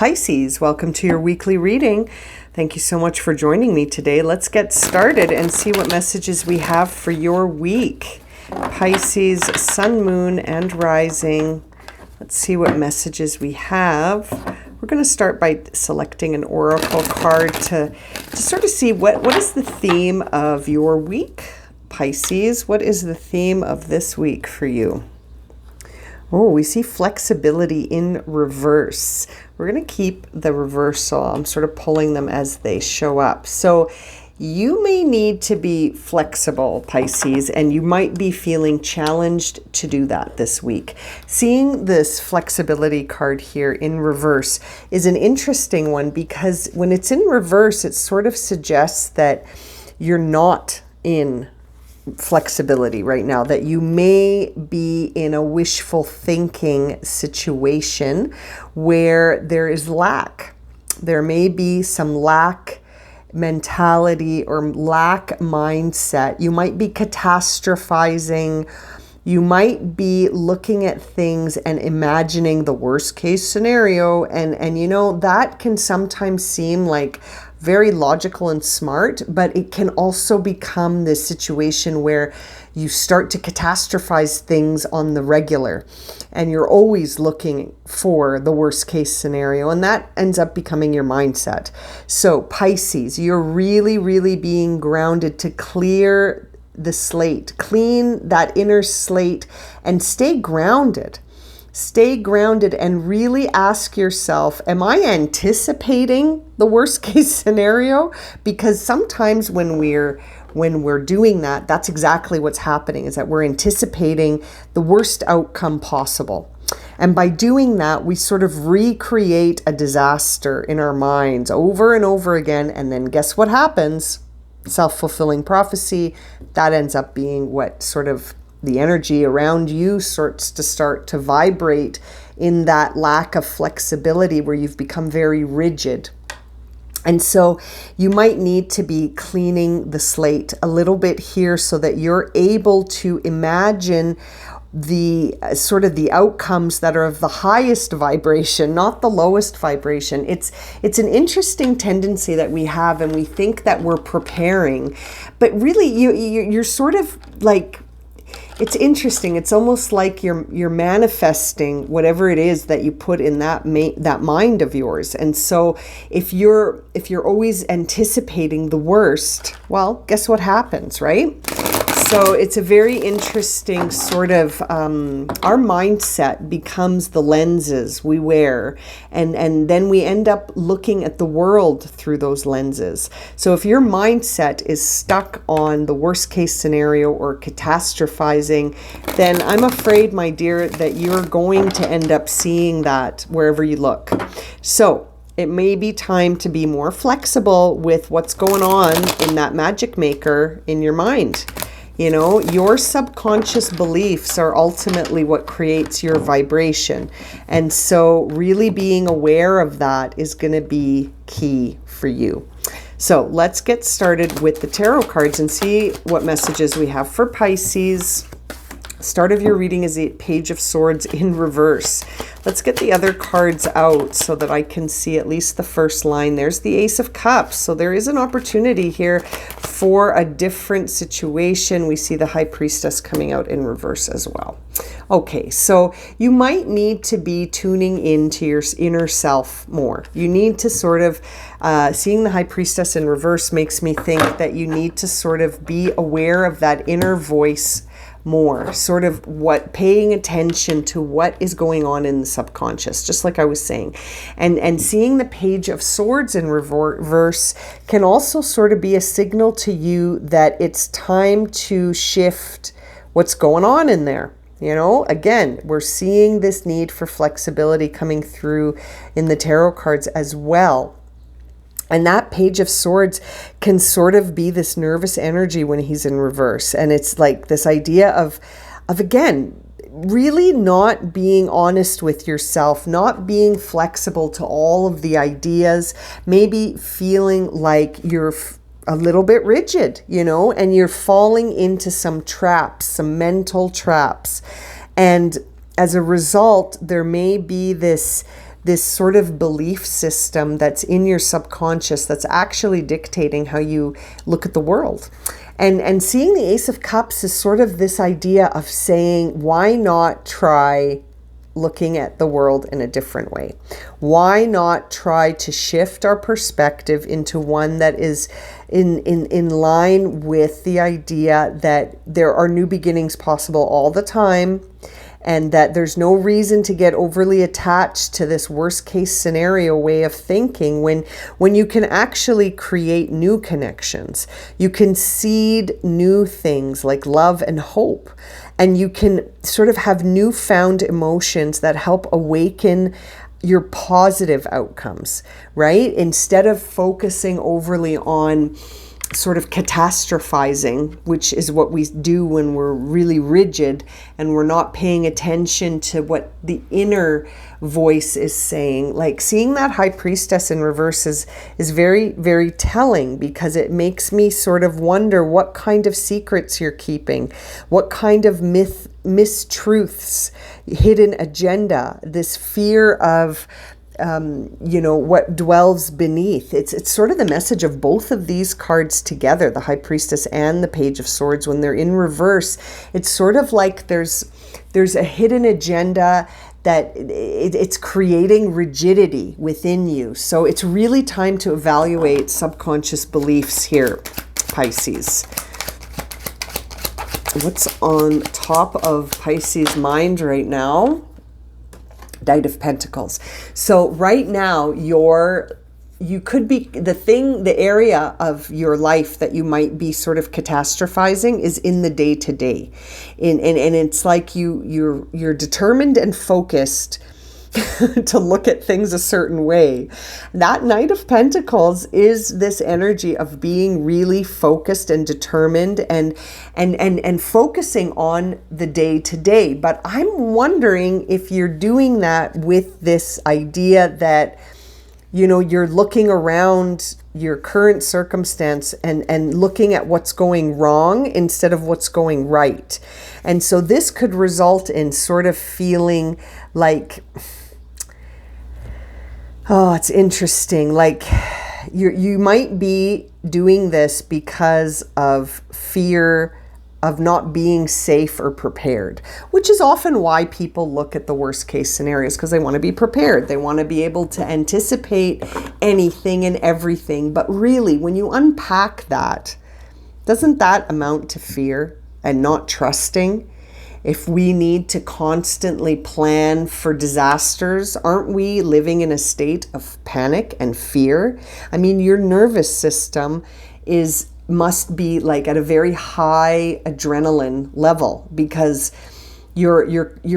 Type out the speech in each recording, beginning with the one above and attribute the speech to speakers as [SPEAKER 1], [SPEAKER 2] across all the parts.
[SPEAKER 1] Pisces, welcome to your weekly reading. Thank you so much for joining me today. Let's get started and see what messages we have for your week. Pisces, Sun, Moon, and Rising. Let's see what messages we have. We're going to start by selecting an oracle card to sort of see what is the theme of your week. Pisces, what is the theme of this week for you? Oh, we see flexibility in reverse. We're going to keep the reversal. I'm sort of pulling them as they show up. So you may need to be flexible, Pisces, and you might be feeling challenged to do that this week. Seeing this flexibility card here in reverse is an interesting one because when it's in reverse, it sort of suggests that you're not in flexibility right now, that you may be in a wishful thinking situation where there is lack. There may be some lack mentality or lack mindset. You might be catastrophizing. You might be looking at things and imagining the worst case scenario. And you know, that can sometimes seem like very logical and smart, but it can also become this situation where you start to catastrophize things on the regular and you're always looking for the worst case scenario, and that ends up becoming your mindset. So Pisces, you're really being grounded to clear the slate, clean that inner slate, and stay grounded. Stay grounded and really ask yourself, am I anticipating the worst case scenario? Because sometimes when we're doing that, that's exactly what's happening, is that we're anticipating the worst outcome possible. And by doing that, we sort of recreate a disaster in our minds over and over again. And then guess what happens? Self-fulfilling prophecy. That ends up being what sort of the energy around you start to vibrate in that lack of flexibility where you've become very rigid. And so you might need to be cleaning the slate a little bit here so that you're able to imagine the sort of the outcomes that are of the highest vibration, not the lowest vibration. It's an interesting tendency that we have, and we think that we're preparing, but really you're sort of like, it's interesting. It's almost like you're manifesting whatever it is that you put in that mind of yours. And so if you're always anticipating the worst, well, guess what happens, right? So it's a very interesting sort of, our mindset becomes the lenses we wear, and then we end up looking at the world through those lenses. So if your mindset is stuck on the worst case scenario or catastrophizing, then I'm afraid, my dear, that you're going to end up seeing that wherever you look. So it may be time to be more flexible with what's going on in that magic maker in your mind. You know, your subconscious beliefs are ultimately what creates your vibration. And so really being aware of that is going to be key for you. So let's get started with the tarot cards and see what messages we have for Pisces. Start of your reading is the Page of Swords in reverse. Let's get the other cards out so that I can see at least the first line. There's the Ace of Cups. So there is an opportunity here for a different situation. We see the High Priestess coming out in reverse as well. Okay, so you might need to be tuning into your inner self more. You need to sort of, seeing the High Priestess in reverse makes me think that you need to sort of be aware of that inner voice more, sort of paying attention to what is going on in the subconscious, just like I was saying. And seeing the Page of Swords in reverse can also sort of be a signal to you that it's time to shift what's going on in there. You know, again, we're seeing this need for flexibility coming through in the tarot cards as well. And that Page of Swords can sort of be this nervous energy when he's in reverse. And it's like this idea of again, really not being honest with yourself, not being flexible to all of the ideas, maybe feeling like you're a little bit rigid, you know, and you're falling into some traps, some mental traps. And as a result, there may be this this sort of belief system that's in your subconscious that's actually dictating how you look at the world. And seeing the Ace of Cups is sort of this idea of saying, why not try looking at the world in a different way? Why not try to shift our perspective into one that is in line with the idea that there are new beginnings possible all the time, and that there's no reason to get overly attached to this worst case scenario way of thinking when you can actually create new connections. You can seed new things like love and hope, and you can sort of have newfound emotions that help awaken your positive outcomes, right? Instead of focusing overly on sort of catastrophizing, which is what we do when we're really rigid and we're not paying attention to what the inner voice is saying. Like seeing that High Priestess in reverse is very, very telling, because it makes me sort of wonder what kind of secrets you're keeping, what kind of mistruths, hidden agenda, this fear of what dwells beneath. It's sort of the message of both of these cards together, the High Priestess and the Page of Swords. When they're in reverse, it's sort of like there's a hidden agenda that it's creating rigidity within you. So it's really time to evaluate subconscious beliefs here, Pisces. What's on top of Pisces' mind right now? Knight of Pentacles. So right now you could be the area of your life that you might be sort of catastrophizing is in the day-to-day. And it's like you're determined and focused to look at things a certain way. That Knight of Pentacles is this energy of being really focused and determined and focusing on the day to day. But I'm wondering if you're doing that with this idea that, you're looking around your current circumstance and looking at what's going wrong instead of what's going right. And so this could result in sort of feeling like, oh, it's interesting. Like you might be doing this because of fear of not being safe or prepared, which is often why people look at the worst case scenarios, because they want to be prepared. They want to be able to anticipate anything and everything. But really, when you unpack that, doesn't that amount to fear and not trusting? If we need to constantly plan for disasters, aren't we living in a state of panic and fear? I mean, your nervous system must be like at a very high adrenaline level because you're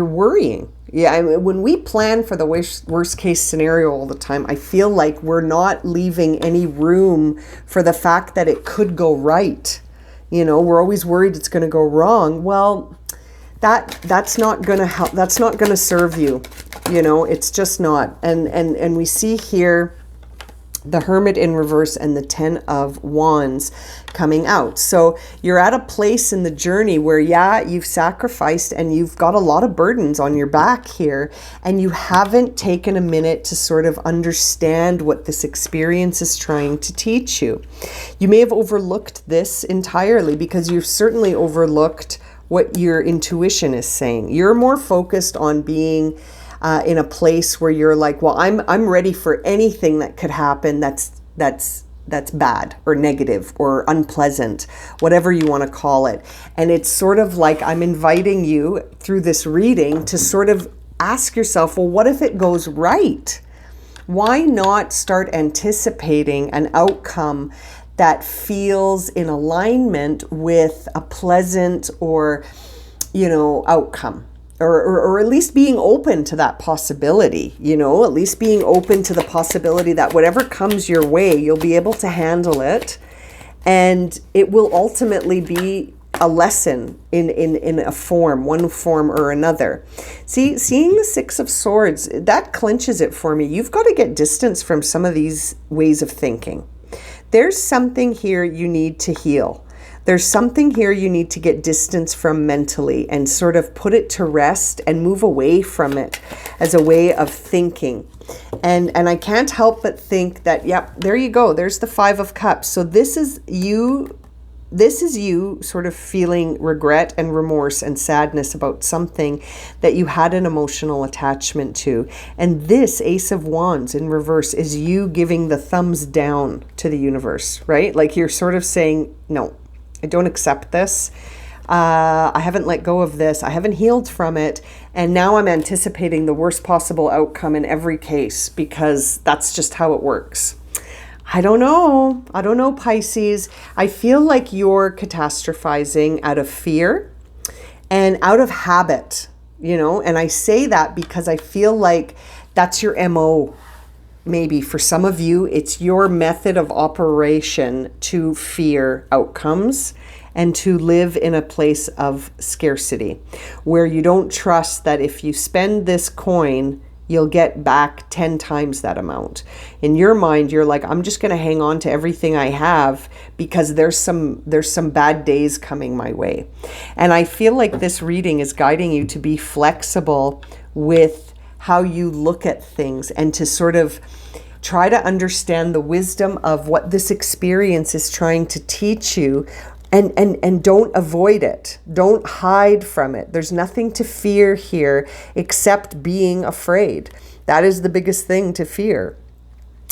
[SPEAKER 1] worrying. Yeah, I mean, when we plan for the worst case scenario all the time, I feel like we're not leaving any room for the fact that it could go right. We're always worried it's going to go wrong. Well, that's not going to help. That's not going to serve you. It's just not. And we see here the Hermit in reverse and the Ten of Wands coming out. So you're at a place in the journey where, you've sacrificed and you've got a lot of burdens on your back here, and you haven't taken a minute to sort of understand what this experience is trying to teach you. You may have overlooked this entirely because you've certainly overlooked what your intuition is saying. You're more focused on being in a place where you're like, well, I'm ready for anything that could happen that's bad or negative or unpleasant, whatever you want to call it. And it's sort of like I'm inviting you through this reading to sort of ask yourself, well, what if it goes right? Why not start anticipating an outcome that feels in alignment with a pleasant or, outcome? Or at least being open to that possibility, at least being open to the possibility that whatever comes your way, you'll be able to handle it. And it will ultimately be a lesson in a form, one form or another. See, seeing the Six of Swords, that clinches it for me. You've got to get distance from some of these ways of thinking. There's something here you need to heal. There's something here you need to get distance from mentally and sort of put it to rest and move away from it as a way of thinking. And I can't help but think that, yep, there you go. There's the Five of Cups. So this is you sort of feeling regret and remorse and sadness about something that you had an emotional attachment to. And this Ace of Wands in reverse is you giving the thumbs down to the universe, right? Like you're sort of saying, no, I don't accept this. I haven't let go of this. I haven't healed from it. And now I'm anticipating the worst possible outcome in every case because that's just how it works. I don't know. Pisces. I feel like you're catastrophizing out of fear and out of habit, and I say that because I feel like that's your MO. Maybe for some of you, it's your method of operation to fear outcomes and to live in a place of scarcity where you don't trust that if you spend this coin, you'll get back 10 times that amount. In your mind, you're like, I'm just going to hang on to everything I have because there's some bad days coming my way. And I feel like this reading is guiding you to be flexible with how you look at things and to sort of try to understand the wisdom of what this experience is trying to teach you. And don't avoid it. Don't hide from it. There's nothing to fear here except being afraid. That is the biggest thing to fear.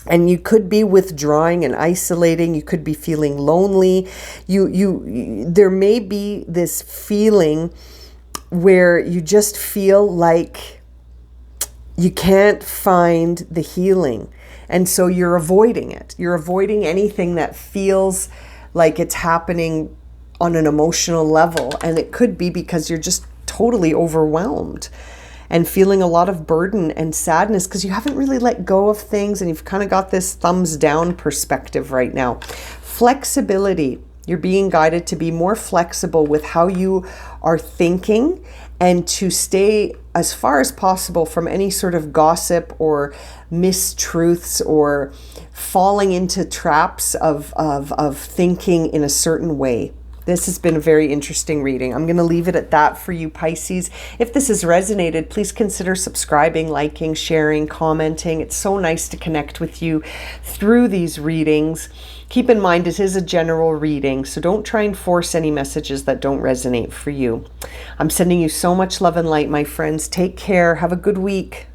[SPEAKER 1] And you could be withdrawing and isolating. You could be feeling lonely. There may be this feeling where you just feel like you can't find the healing. And so you're avoiding it. You're avoiding anything that feels like it's happening on an emotional level. And it could be because you're just totally overwhelmed and feeling a lot of burden and sadness because you haven't really let go of things and you've kind of got this thumbs down perspective right now. Flexibility. You're being guided to be more flexible with how you are thinking and to stay as far as possible from any sort of gossip or mistruths or falling into traps of thinking in a certain way. This has been a very interesting reading. I'm going to leave it at that for you, Pisces. If this has resonated, please consider subscribing, liking, sharing, commenting. It's so nice to connect with you through these readings. Keep in mind, it is a general reading, so don't try and force any messages that don't resonate for you. I'm sending you so much love and light, my friends. Take care. Have a good week.